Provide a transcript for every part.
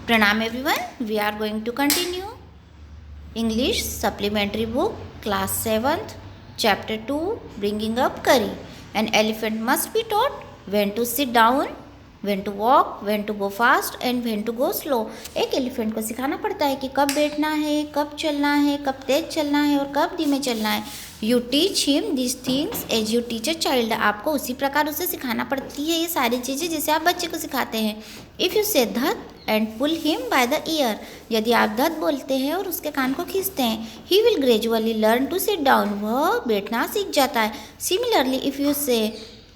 Pranam everyone, we are going to continue English supplementary book class 7th chapter 2 bringing up curry. An elephant must be taught when to sit down, when to walk, when to go fast and when to go slow. एक elephant को सिखाना पड़ता है कि कब बैठना है, कब चलना है, कब तेज चलना है और कब धीमे चलना है. You teach him this things as you teach a child. आपको उसी प्रकार उसे सिखाना पड़ती है ये सारी चीज़ें जैसे आप बच्चे को सिखाते हैं. इफ़ यू से धत and pull him by the ear, यदि आप धत बोलते हैं और उसके कान को खींचते हैं, he will gradually learn to sit down, वह बैठना सीख जाता है. सिमिलरली इफ़ यू से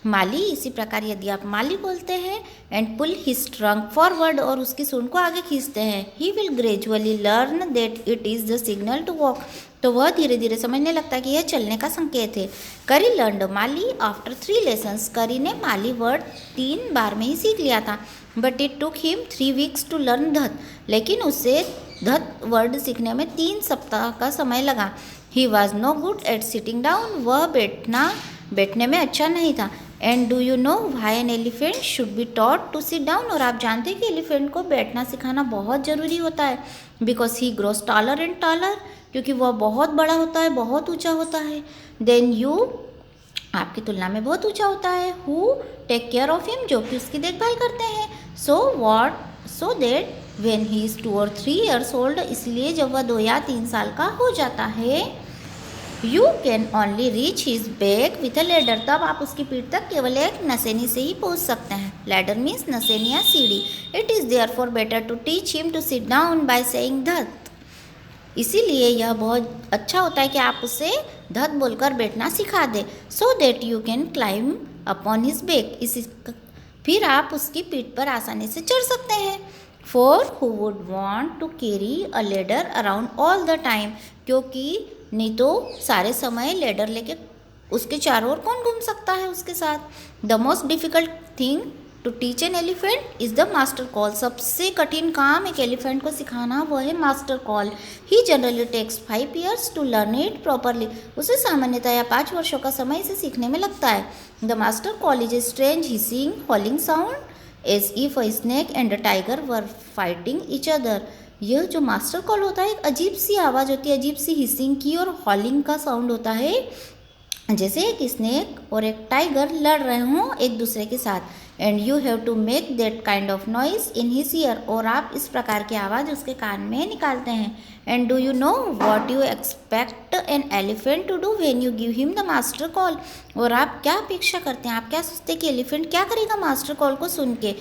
माली, इसी प्रकार यदि आप माली बोलते हैं and pull his trunk forward और उसकी सूंड को आगे खींचते हैं, he will gradually learn that it is the signal to walk, तो वह धीरे धीरे समझने लगता है कि यह चलने का संकेत है. करी लर्नड माली आफ्टर 3 लेसन्स. करी ने माली वर्ड 3 बार में ही सीख लिया था. But it took him 3 weeks to learn धत, लेकिन उसे धत वर्ड सीखने में 3 सप्ताह का समय लगा. He was no good at sitting down, वह बैठने में अच्छा नहीं था. And do you know why an elephant should be taught to sit down, और आप जानते हैं कि एलिफेंट को बैठना सिखाना बहुत ज़रूरी होता है. Because he grows taller and taller, क्योंकि वह बहुत बड़ा होता है, बहुत ऊंचा होता है. देन यू, आपकी तुलना में बहुत ऊंचा होता है. Who take care of him, जो कि उसकी देखभाल करते हैं. So that when he is 2 or 3 years old, इसलिए जब वह 2 या 3 साल का हो जाता है, you can only reach his back with a ladder, तब आप उसकी पीठ तक केवल एक नसेनी से ही पहुँच सकते हैं. लेडर मीन्स नसेनी या सीढ़ी. It is therefore better to teach him to sit down by saying धत, इसीलिए यह बहुत अच्छा होता है कि आप उसे धत बोलकर बैठना सिखा दें. So that you can climb upon his back, फिर आप उसकी पीठ पर आसानी से चढ़ सकते हैं. For who would want to carry a ladder around all the time, क्योंकि नहीं तो सारे समय लेडर लेके उसके चारों ओर कौन घूम सकता है उसके साथ. The most difficult thing to teach an elephant is the master call. सबसे कठिन काम एक एलिफेंट को सिखाना वह है master call. He generally takes 5 years to learn it properly, उसे सामान्यतः 5 वर्षों का समय इसे सीखने में लगता है. The master call is a strange hissing howling sound as if a snake and a tiger were fighting each other. यह जो मास्टर कॉल होता है एक अजीब सी आवाज़ होती है, अजीब सी हिसिंग की और हॉलिंग का साउंड होता है, जैसे एक स्नेक और एक टाइगर लड़ रहे हों एक दूसरे के साथ. And you have to make that kind of noise in his ear, और आप इस प्रकार की आवाज़ उसके कान में निकालते हैं. And do you know what you expect an elephant to do when you give him the master call, और आप क्या अपेक्षा करते हैं, आप क्या सोचते हैं कि एलिफेंट क्या करेगा मास्टर कॉल को सुन के.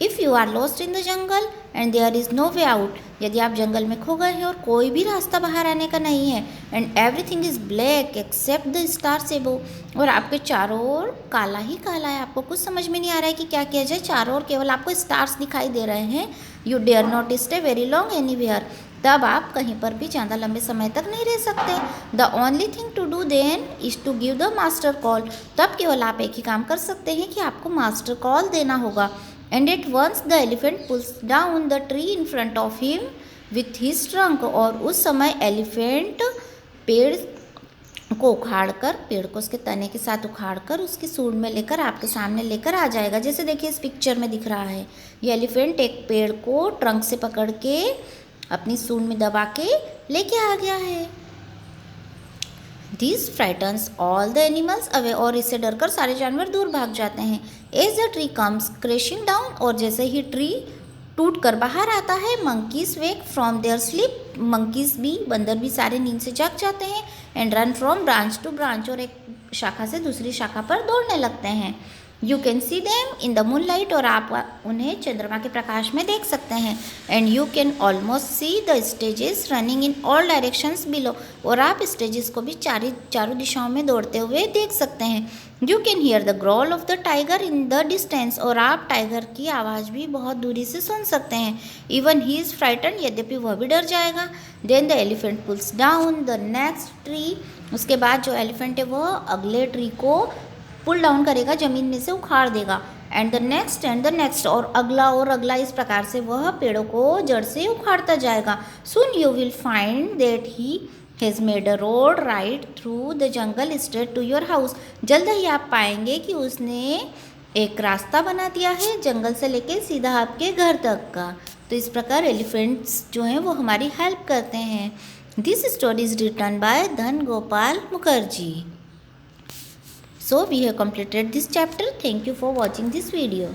If you are lost in the jungle and there is no way out, यदि आप जंगल में खो गए हैं और कोई भी रास्ता बाहर आने का नहीं है. And everything is black except the stars above, और आपके चारों ओर काला ही काला है, आपको कुछ समझ में नहीं आ रहा है कि क्या किया जाए, चारों ओर केवल आपको स्टार्स दिखाई दे रहे हैं. You dare not stay very long anywhere, तब आप कहीं पर भी ज़्यादा लंबे समय तक नहीं रह सकते. The only thing to do then is to give the master call, तब केवल आप एक ही काम कर सकते हैं कि आपको मास्टर कॉल देना होगा. And at once the elephant pulls down the tree in front of him with his trunk, और उस समय एलिफेंट पेड़ को उखाड़कर, पेड़ को उसके तने के साथ उखाड़कर उसकी सूंड में लेकर आपके सामने लेकर आ जाएगा. जैसे देखिए इस पिक्चर में दिख रहा है, ये एलिफेंट एक पेड़ को ट्रंक से पकड़ के अपनी सूंड में दबा के लेके आ गया है. This frightens all the animals away, और इससे डरकर सारे जानवर दूर भाग जाते हैं. As the tree comes crashing down, और जैसे ही ट्री टूट कर बाहर आता है, monkeys wake from their sleep, monkeys भी, बंदर भी सारे नींद से जाग जाते हैं. And run from branch to branch, और एक शाखा से दूसरी शाखा पर दौड़ने लगते हैं. You can see them in the moonlight, और आप उन्हें चंद्रमा के प्रकाश में देख सकते हैं. And you can almost see the stages running in all directions below, और आप स्टेजेस को भी चारों दिशाओं में दौड़ते हुए देख सकते हैं. You can hear the growl of the tiger in the distance, और आप टाइगर की आवाज़ भी बहुत दूरी से सुन सकते हैं. इवन ही इज़ फ्राइटन, यद्यपि वह भी डर जाएगा. Then the elephant pulls down the next tree, उसके बाद जो एलिफेंट है वह अगले ट्री को पुल डाउन करेगा, ज़मीन में से उखाड़ देगा. एंड द नेक्स्ट, और अगला, इस प्रकार से वह पेड़ों को जड़ से उखाड़ता जाएगा. Soon you will find that he has made a road right through the jungle straight to your house, जल्द ही आप पाएंगे कि उसने एक रास्ता बना दिया है जंगल से लेके सीधा आपके घर तक का. तो इस प्रकार एलिफेंट्स जो हैं वो हमारी हेल्प करते हैं। This story is written by Dhan Gopal Mukherjee. So we have completed this chapter. Thank you for watching this video.